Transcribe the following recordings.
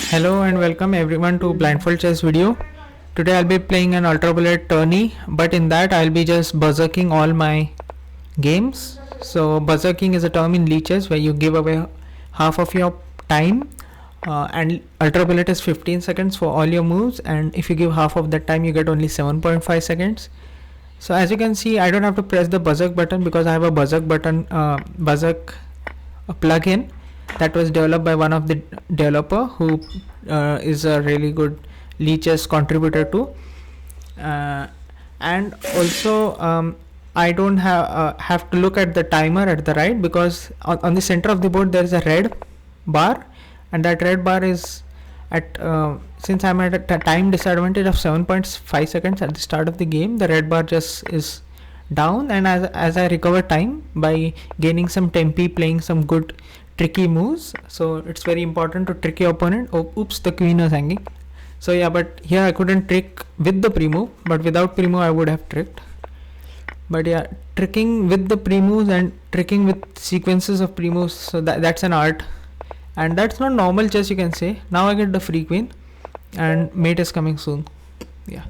Hello and welcome everyone to Blindfold Chess video. Today I'll be playing an Ultra Bullet tourney, but in that I'll be just berserking all my games. So berserking is a term in leeches where you give away half of your time, and Ultra Bullet is 15 seconds for all your moves, and if you give half of that time you get only 7.5 seconds. So as you can see, I don't have to press the berserk button because I have a berserk button, berserk plugin that was developed by one of the developer who is a really good leeches contributor too, and also I don't have to look at the timer at the right, because on the center of the board there is a red bar, and that red bar is at since I'm at a time disadvantage of 7.5 seconds at the start of the game, the red bar just is down, and as I recover time by gaining some tempi, playing some good tricky moves. So it's very important to trick your opponent. Oops, the queen is hanging. So yeah, but here I couldn't trick with the pre-move, but without pre-move I would have tricked. But yeah, tricking with the pre-moves and tricking with sequences of pre-moves, so that's an art, and that's not normal chess, you can say. Now I get the free queen and mate is coming soon. Yeah,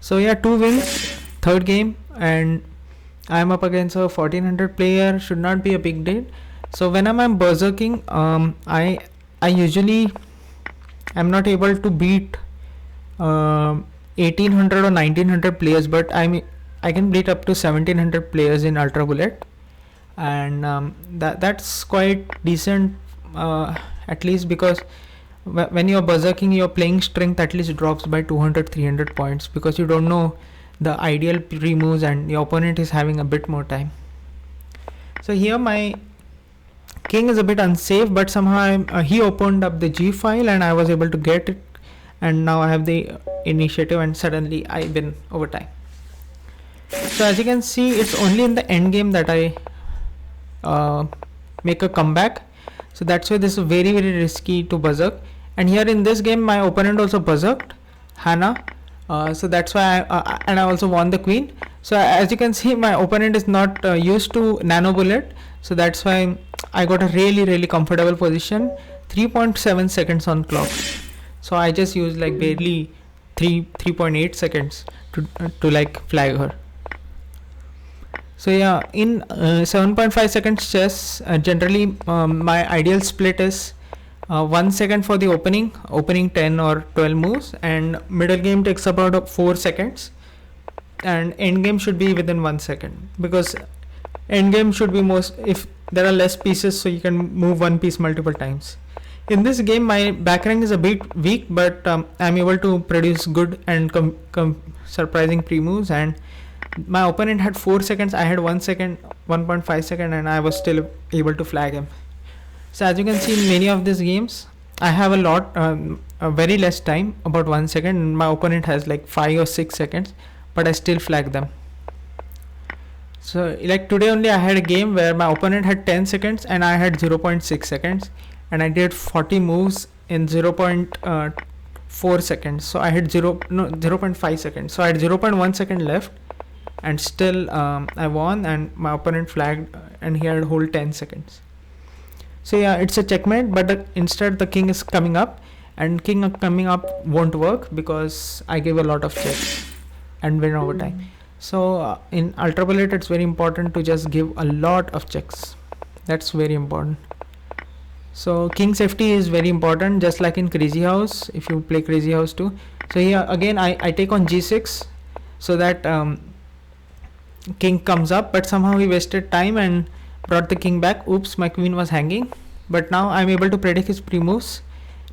so yeah, 2 wins, third game, and I'm up against a 1400 player. Should not be a big deal. So when I'm berserking, I usually am not able to beat 1800 or 1900 players, but I can beat up to 1700 players in Ultra Bullet, and that's quite decent, at least because when you're berserking, your playing strength at least drops by 200-300 points, because you don't know the ideal pre-moves and your opponent is having a bit more time. So here my king is a bit unsafe, but somehow he opened up the g file and I was able to get it, and now I have the initiative and suddenly I win over time. So as you can see, it's only in the end game that I make a comeback, so that's why this is very risky to berserk. And here in this game my opponent also berserked Hannah, so that's why I also won the queen. So as you can see, my opponent is not used to nano bullet, so that's why I got a really comfortable position, 3.7 seconds on clock. So I just used like barely 3.8 seconds to like flag her. So yeah, in 7.5 seconds chess, generally my ideal split is 1 second for the opening 10 or 12 moves, and middle game takes about 4 seconds, and end game should be within 1 second, because end game should be most if there are less pieces, so you can move one piece multiple times. In this game my back rank is a bit weak, but I'm able to produce good and surprising pre-moves, and my opponent had 4 seconds, I had 1 second, 1.5 second, and I was still able to flag him. So as you can see, in many of these games I have a very less time, about 1 second, and my opponent has like 5 or 6 seconds, but I still flag them. So like today only I had a game where my opponent had 10 seconds and I had 0.6 seconds, and I did 40 moves in 0.4 seconds. So I had 0.5 seconds. So I had 0.1 second left, and still I won, and my opponent flagged and he had a whole 10 seconds. So yeah, it's a checkmate, but instead the king is coming up, and king coming up won't work because I gave a lot of checks and win over time. So in Ultra Bullet it's very important to just give a lot of checks. That's very important. So king safety is very important, just like in Crazy House, if you play Crazy House too. So here again I take on g6 so that king comes up, but somehow he wasted time and brought the king back. Oops, my queen was hanging, but now I'm able to predict his pre-moves.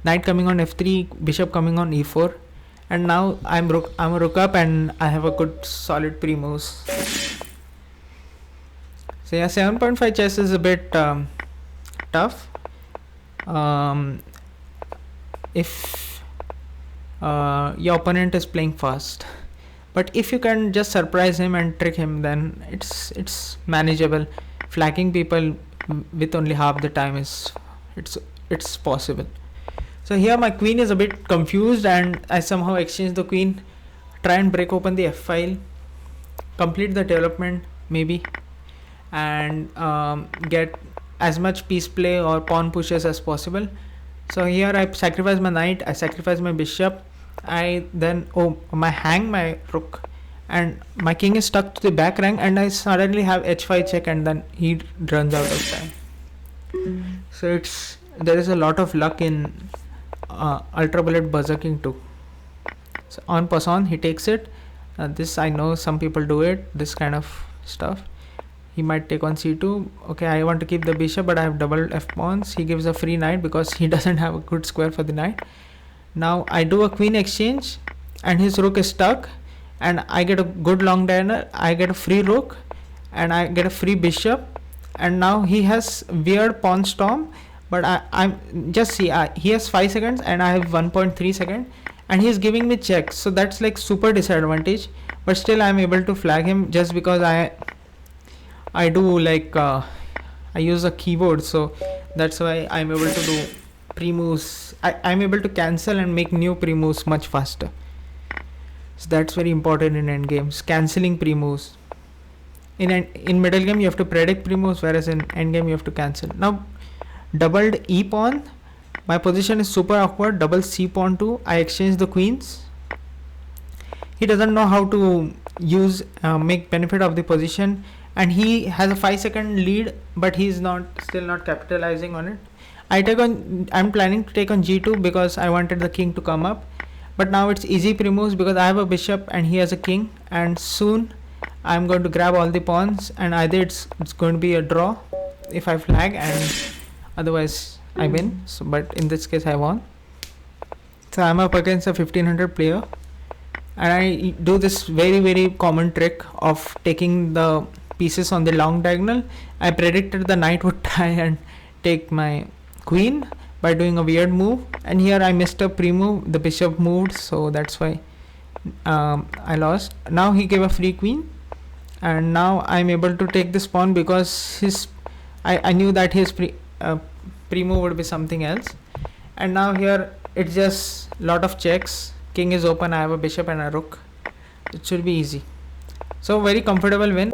Knight coming on f3, bishop coming on e4, and now I'm a rook up and I have a good solid pre-moves. So yeah, 7.5 chess is a bit tough if your opponent is playing fast, but if you can just surprise him and trick him, then it's manageable. Flagging people with only half the time it's possible. So here my queen is a bit confused, and I somehow exchange the queen, try and break open the f file, complete the development maybe, and get as much piece play or pawn pushes as possible. So here I sacrifice my knight, I sacrifice my bishop, I then hang my rook, and my king is stuck to the back rank, and I suddenly have h5 check, and then he runs out of time. So there is a lot of luck in ultra bullet berserking too. So on pawn he takes it. This I know some people do it, this kind of stuff. He might take on c2. Okay, I want to keep the bishop, but I have double f pawns. He gives a free knight because he doesn't have a good square for the knight. Now I do a queen exchange, and his rook is stuck, and I get a good long diagonal. I get a free rook, and I get a free bishop, and now he has weird pawn storm, but I'm just see, he has 5 seconds and I have 1.3 seconds, and he is giving me checks, so that's like super disadvantage. But still I'm able to flag him just because I do like I use a keyboard, so that's why I'm able to do pre-moves. I'm able to cancel and make new pre-moves much faster. So that's very important in endgames, cancelling pre-moves. In middle game you have to predict pre-moves, whereas in endgame you have to cancel. Now doubled e pawn, my position is super awkward. Double c pawn 2, I exchange the queens. He doesn't know how to use make benefit of the position, and he has a 5-second lead, but he's still not capitalizing on it. I'm planning to take on g2 because I wanted the king to come up, but now it's easy pre-moves because I have a bishop and he has a king, and soon I'm going to grab all the pawns, and either it's going to be a draw if I flag, and otherwise I win. So but in this case I won. So I'm up against a 1500 player, and I do this very common trick of taking the pieces on the long diagonal. I predicted the knight would try and take my queen by doing a weird move, and here I missed a pre-move. The bishop moved, so that's why I lost. Now he gave a free queen, and now I'm able to take this pawn because I knew that his pre-move would be something else. And now here it's just lot of checks. King is open, I have a bishop and a rook. It should be easy. So very comfortable win.